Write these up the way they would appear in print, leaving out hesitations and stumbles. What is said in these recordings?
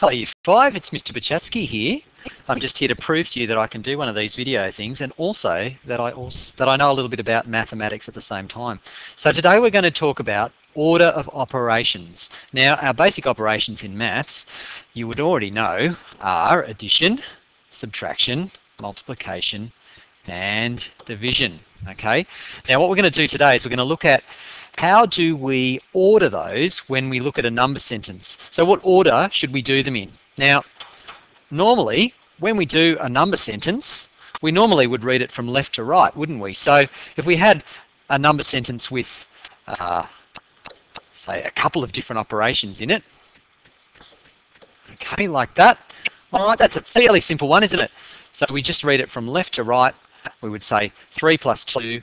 Hello Year 5, it's Mr. Bachatsky here. I'm just here to prove to you that I can do one of these video things, and also that I know a little bit about mathematics at the same time. So today we're going to talk about order of operations. Now, our basic operations in maths, you would already know, are addition, subtraction, multiplication, and division. Okay. Now what we're going to do today is we're going to look at how do we order those when we look at a number sentence. So what order should we do them in? Now, normally when we do a number sentence, we normally would read it from left to right, wouldn't we? So if we had a number sentence with, say, a couple of different operations in it, okay, like that. All right, that's a fairly simple one, isn't it? So we just read it from left to right. We would say 3 plus 2,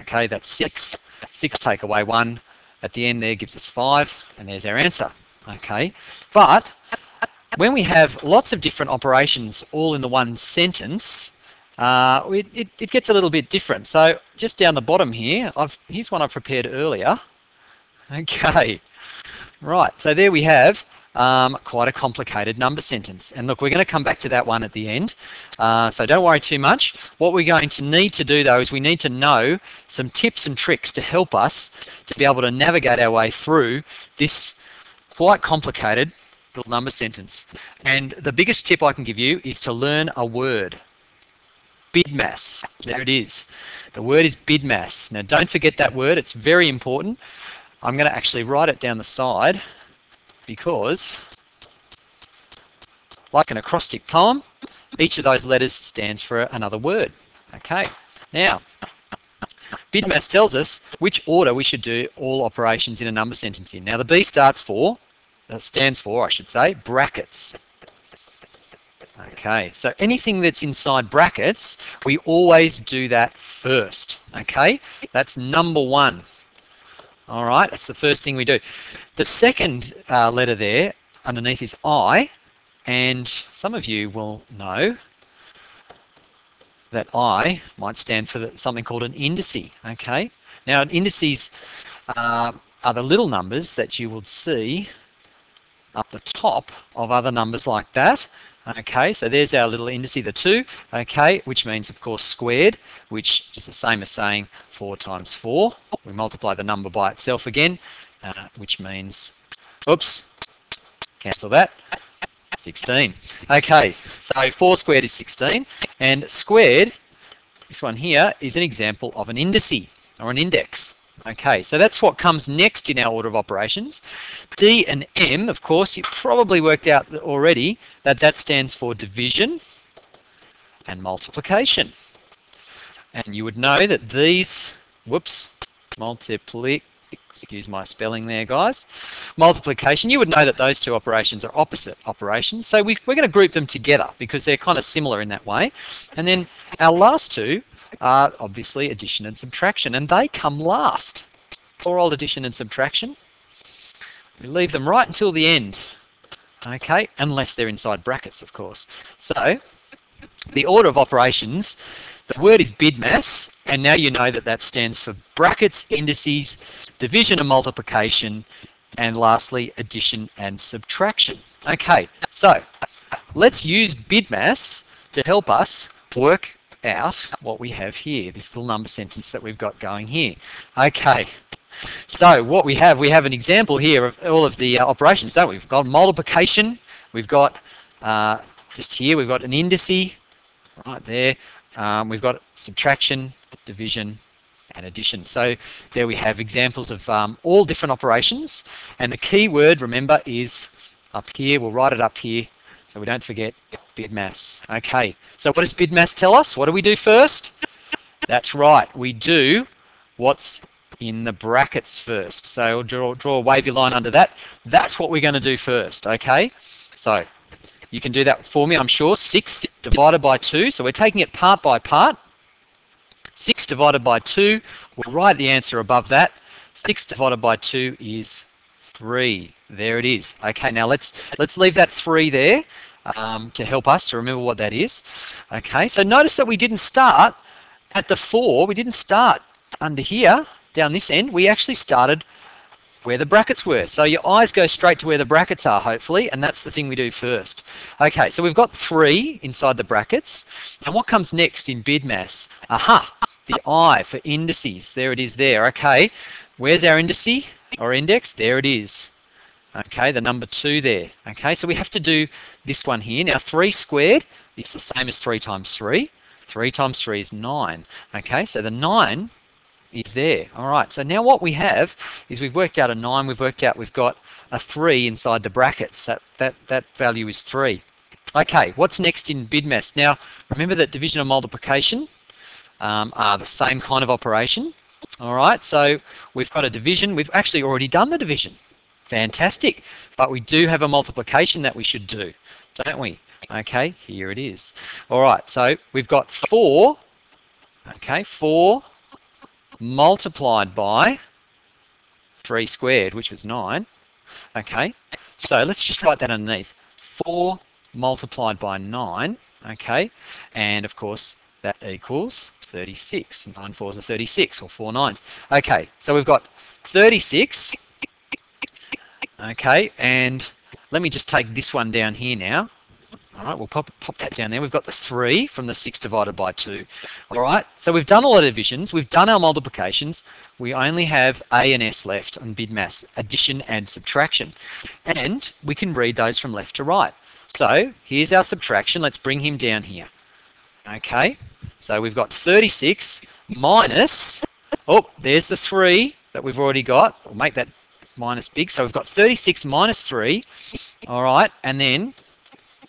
okay, that's 6. 6 take away 1 at the end there gives us 5, and there's our answer. Okay, but when we have lots of different operations all in the one sentence, it gets a little bit different. So just down the bottom here, here's one I prepared earlier. Okay, right, so there we have quite a complicated number sentence. And look, we're going to come back to that one at the end, so don't worry too much. What we're going to need to do though is we need to know some tips and tricks to help us to be able to navigate our way through this quite complicated little number sentence. And the biggest tip I can give you is to learn a word. Bidmas. There it is. The word is Bidmas. Now don't forget that word, it's very important. I'm going to actually write it down the side, because like an acrostic poem, each of those letters stands for another word. Okay, now Bidmas tells us which order we should do all operations in a number sentence in. Now the B stands for, I should say, brackets. Okay, so anything that's inside brackets, we always do that first. Okay, that's number one. All right, that's the first thing we do. The second letter there underneath is I, and some of you will know that I might stand for something called an indice. Okay, now indices are the little numbers that you would see up the top of other numbers like that. Okay, so there's our little indice, the 2, okay, which means, of course, squared, which is the same as saying 4 times 4. We multiply the number by itself again, which means, oops, cancel that, 16. Okay, so 4 squared is 16, and squared, this one here, is an example of an indice, or an index. Okay, so that's what comes next in our order of operations. D and M, of course, you probably worked out already that that stands for division and multiplication. And you would know that these, whoops, excuse my spelling there, guys, multiplication, you would know that those two operations are opposite operations. So we're going to group them together because they're kind of similar in that way. And then our last two are obviously addition and subtraction, and they come last. Poor old addition and subtraction. We leave them right until the end, okay, unless they're inside brackets, of course. So the order of operations, the word is Bidmas, and now you know that that stands for brackets, indices, division and multiplication, and lastly addition and subtraction. Okay, so let's use Bidmas to help us work out what we have here, this little number sentence that we've got going here. Okay, so what we have an example here of all of the operations, don't we? We've got multiplication, we've got just here, we've got an indice right there, we've got subtraction, division, and addition. So there we have examples of all different operations, and the key word, remember, is up here. We'll write it up here so we don't forget Bidmas. Okay, so what does Bidmas tell us? What do we do first? That's right, we do what's in the brackets first. So draw a wavy line under that. That's what we're going to do first, okay? So you can do that for me, I'm sure. 6 divided by 2, so we're taking it part by part. 6 divided by 2, we'll write the answer above that. 6 divided by 2 is 3. There it is. Okay, now let's leave that 3 there to help us to remember what that is. Okay, so notice that we didn't start at the 4. We didn't start under here, down this end. We actually started where the brackets were. So your eyes go straight to where the brackets are, hopefully, and that's the thing we do first. Okay, so we've got 3 inside the brackets. And what comes next in Bidmas? Aha, the I for indices. There it is there. Okay, where's our indice or index? There it is. Okay, the number 2 there. Okay, so we have to do this one here. Now 3 squared is the same as 3 times 3. 3 times 3 is 9. Okay, so the 9 is there. All right, so now what we have is we've worked out a 9, we've got a 3 inside the brackets. That value is 3. Okay, what's next in Bidmas? Now, remember that division and multiplication are the same kind of operation. All right, so we've got a division. We've actually already done the division. Fantastic. But we do have a multiplication that we should do, don't we? Okay, here it is. All right, so we've got 4, okay, 4 multiplied by 3 squared, which was 9. Okay, so let's just write that underneath. 4 multiplied by 9, okay, and of course that equals 36. 9 fours are 36, or 4 nines. Okay, so we've got 36, okay, and let me just take this one down here now. All right, we'll pop that down there. We've got the 3 from the 6 divided by 2. All right, so we've done all our divisions. We've done our multiplications. We only have A and S left on Bidmas, addition and subtraction. And we can read those from left to right. So here's our subtraction. Let's bring him down here. Okay, so we've got 36 minus, oh, there's the 3 that we've already got. We'll make that minus big. So we've got 36 minus 3. All right, and then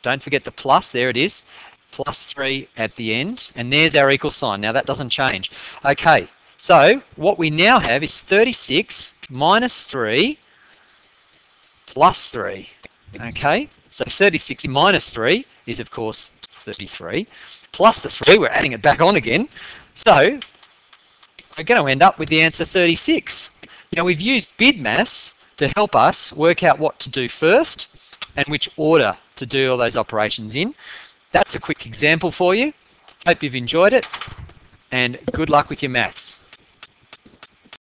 don't forget the plus, there it is, plus 3 at the end, and there's our equal sign. Now that doesn't change. Okay, so what we now have is 36 minus 3 plus 3. Okay, so 36 minus 3 is of course 33, plus the 3, we're adding it back on again, so we're going to end up with the answer 36. Now we've used Bidmas to help us work out what to do first and which order to do all those operations in. That's a quick example for you. Hope you've enjoyed it, and good luck with your maths.